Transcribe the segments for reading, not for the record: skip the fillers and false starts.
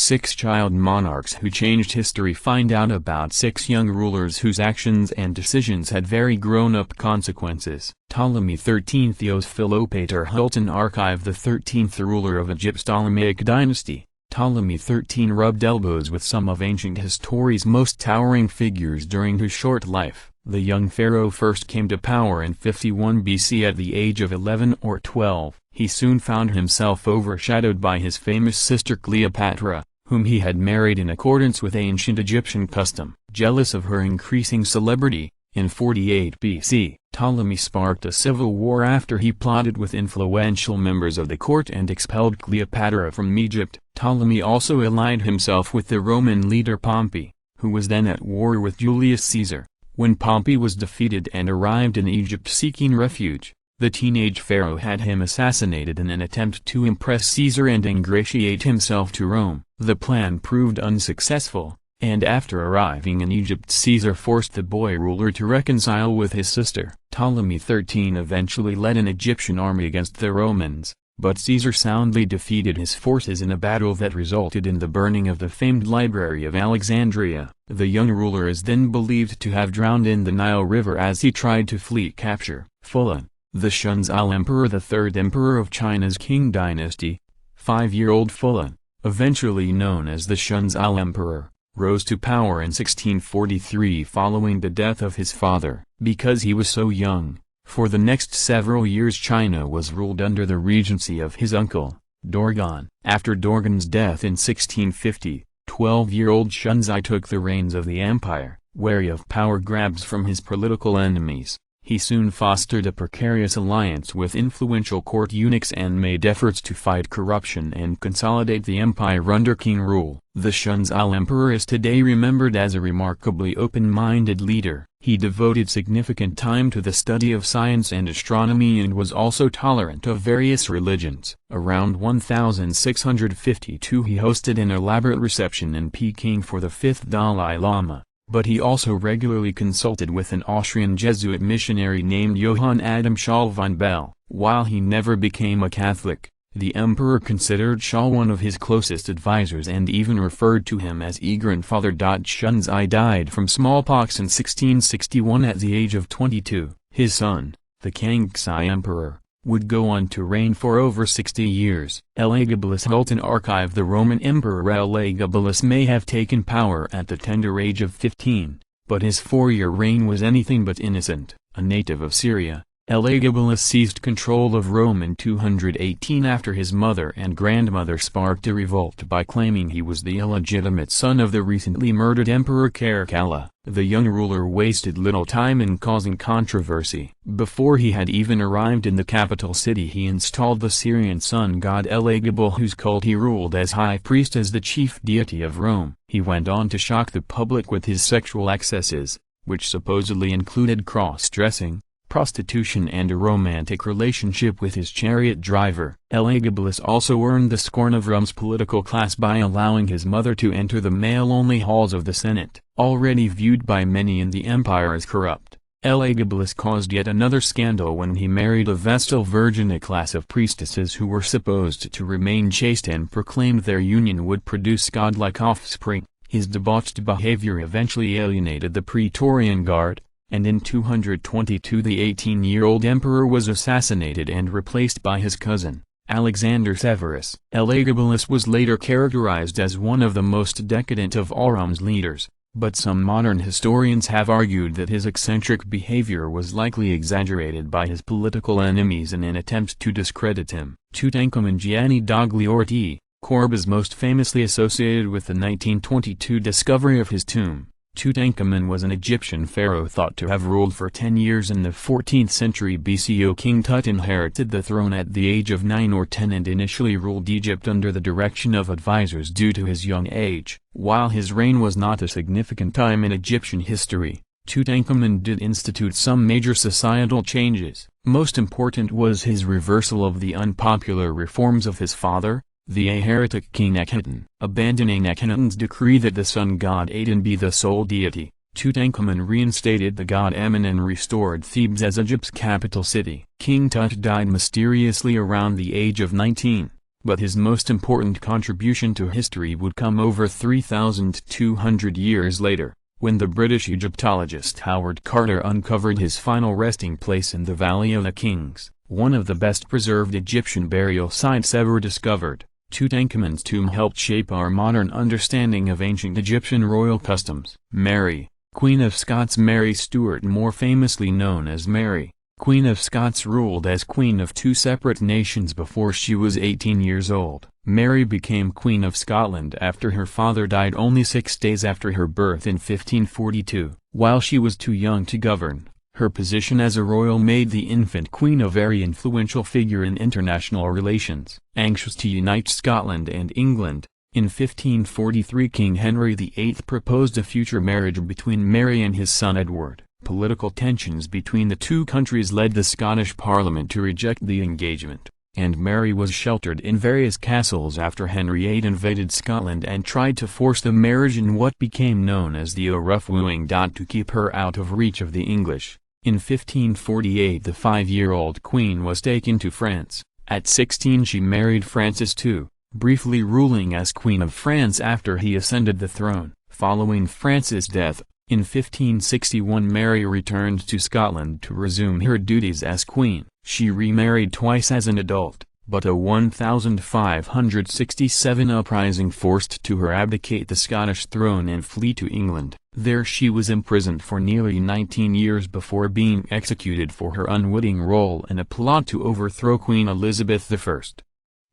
6 child monarchs who changed history. Find out about 6 young rulers whose actions and decisions had very grown-up consequences. Ptolemy XIII Theophilophater Hulton Archive. The 13th ruler of Egypt's Ptolemaic dynasty, Ptolemy XIII rubbed elbows with some of ancient history's most towering figures during his short life. The young pharaoh first came to power in 51 BC at the age of 11 or 12. He soon found himself overshadowed by his famous sister Cleopatra, whom he had married in accordance with ancient Egyptian custom. Jealous of her increasing celebrity, in 48 BC, Ptolemy sparked a civil war after he plotted with influential members of the court and expelled Cleopatra from Egypt. Ptolemy also allied himself with the Roman leader Pompey, who was then at war with Julius Caesar. When Pompey was defeated and arrived in Egypt seeking refuge, the teenage pharaoh had him assassinated in an attempt to impress Caesar and ingratiate himself to Rome. The plan proved unsuccessful, and after arriving in Egypt, Caesar forced the boy ruler to reconcile with his sister. Ptolemy XIII eventually led an Egyptian army against the Romans, but Caesar soundly defeated his forces in a battle that resulted in the burning of the famed Library of Alexandria. The young ruler is then believed to have drowned in the Nile River as he tried to flee capture. Fulan, the Shunzel Emperor, the 3rd emperor of China's Qing dynasty, 5-year-old Fulan, eventually known as the Shunzel Emperor, rose to power in 1643 following the death of his father. Because he was so young, for the next several years China was ruled under the regency of his uncle, Dorgan. After Dorgan's death in 1650, 12-year-old Shunzai took the reins of the empire. Wary of power grabs from his political enemies, he soon fostered a precarious alliance with influential court eunuchs and made efforts to fight corruption and consolidate the empire under king rule. The Shunzel Emperor is today remembered as a remarkably open-minded leader. He devoted significant time to the study of science and astronomy and was also tolerant of various religions. Around 1652 he hosted an elaborate reception in Peking for the 5th Dalai Lama. But he also regularly consulted with an Austrian Jesuit missionary named Johann Adam Schall von Bell. While he never became a Catholic, the emperor considered Schall one of his closest advisors and even referred to him as E-grandfather. Shunzai died from smallpox in 1661 at the age of 22. His son, the Kangxi Emperor, would go on to reign for over 60 years. Elagabalus Hulton Archive. The Roman Emperor Elagabalus may have taken power at the tender age of 15, but his 4-year reign was anything but innocent. A native of Syria, Elagabalus seized control of Rome in 218 after his mother and grandmother sparked a revolt by claiming he was the illegitimate son of the recently murdered Emperor Caracalla. The young ruler wasted little time in causing controversy. Before he had even arrived in the capital city, he installed the Syrian sun god Elagabal, whose cult he ruled as high priest, as the chief deity of Rome. He went on to shock the public with his sexual excesses, which supposedly included cross-dressing, prostitution and a romantic relationship with his chariot driver. Elagabalus also earned the scorn of Rome's political class by allowing his mother to enter the male-only halls of the Senate. Already viewed by many in the empire as corrupt, Elagabalus caused yet another scandal when he married a Vestal Virgin, a class of priestesses who were supposed to remain chaste and proclaimed their union would produce godlike offspring. His debauched behavior eventually alienated the Praetorian Guard, and in 222 the 18-year-old emperor was assassinated and replaced by his cousin, Alexander Severus. Elagabalus was later characterized as one of the most decadent of all Rome's leaders, but some modern historians have argued that his eccentric behavior was likely exaggerated by his political enemies in an attempt to discredit him. Tutankhamen Gianni Dogliorti, Corb is most famously associated with the 1922 discovery of his tomb. Tutankhamen was an Egyptian pharaoh thought to have ruled for 10 years in the 14th century BC. King Tut inherited the throne at the age of 9 or 10 and initially ruled Egypt under the direction of advisors due to his young age. While his reign was not a significant time in Egyptian history, Tutankhamen did institute some major societal changes. Most important was his reversal of the unpopular reforms of his father, the heretic King Akhenaten. Abandoning Akhenaten's decree that the sun god Aten be the sole deity, Tutankhamen reinstated the god Amun and restored Thebes as Egypt's capital city. King Tut died mysteriously around the age of 19, But his most important contribution to history would come over 3,200 years later, when the British Egyptologist Howard Carter uncovered his final resting place in the Valley of the Kings, one of the best preserved Egyptian burial sites ever discovered. Tutankhamun's tomb helped shape our modern understanding of ancient Egyptian royal customs. Mary, Queen of Scots. Mary Stuart, more famously known as Mary, Queen of Scots, ruled as queen of two separate nations before she was 18 years old. Mary became Queen of Scotland after her father died only 6 days after her birth in 1542. While she was too young to govern, her position as a royal made the infant queen a very influential figure in international relations. Anxious to unite Scotland and England, in 1543 King Henry VIII proposed a future marriage between Mary and his son Edward. Political tensions between the two countries led the Scottish Parliament to reject the engagement, and Mary was sheltered in various castles after Henry VIII invaded Scotland and tried to force the marriage in what became known as the rough wooing. To keep her out of reach of the English, in 1548 the 5-year-old queen was taken to France. At 16 she married Francis II, briefly ruling as Queen of France after he ascended the throne. Following Francis' death, in 1561 Mary returned to Scotland to resume her duties as queen. She remarried twice as an adult, but a 1567 uprising forced her to abdicate the Scottish throne and flee to England. There she was imprisoned for nearly 19 years before being executed for her unwitting role in a plot to overthrow Queen Elizabeth I.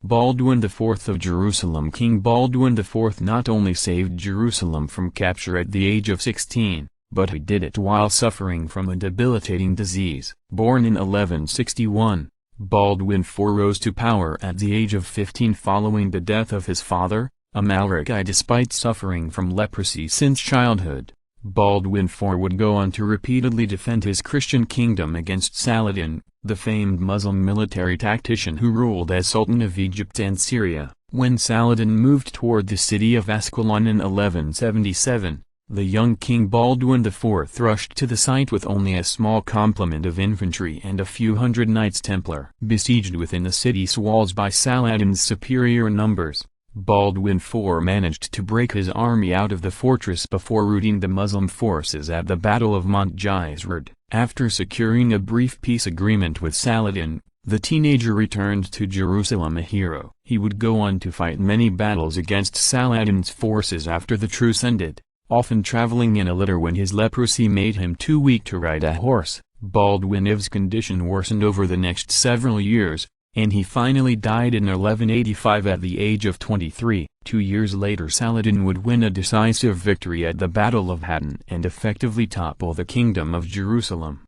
Baldwin IV of Jerusalem. King Baldwin IV not only saved Jerusalem from capture at the age of 16, but he did it while suffering from a debilitating disease. Born in 1161, Baldwin IV rose to power at the age of 15 following the death of his father, Amalric I. Despite suffering from leprosy since childhood, Baldwin IV would go on to repeatedly defend his Christian kingdom against Saladin, the famed Muslim military tactician who ruled as Sultan of Egypt and Syria. When Saladin moved toward the city of Ascalon in 1177, the young King Baldwin IV rushed to the site with only a small complement of infantry and a few hundred Knights Templar. Besieged within the city's walls by Saladin's superior numbers, Baldwin IV managed to break his army out of the fortress before routing the Muslim forces at the Battle of Montjizred. After securing a brief peace agreement with Saladin, the teenager returned to Jerusalem a hero. He would go on to fight many battles against Saladin's forces after the truce ended, often traveling in a litter when his leprosy made him too weak to ride a horse. Baldwin Iv's condition worsened over the next several years, and he finally died in 1185 at the age of 23. 2 years later Saladin would win a decisive victory at the Battle of Hattin and effectively topple the Kingdom of Jerusalem.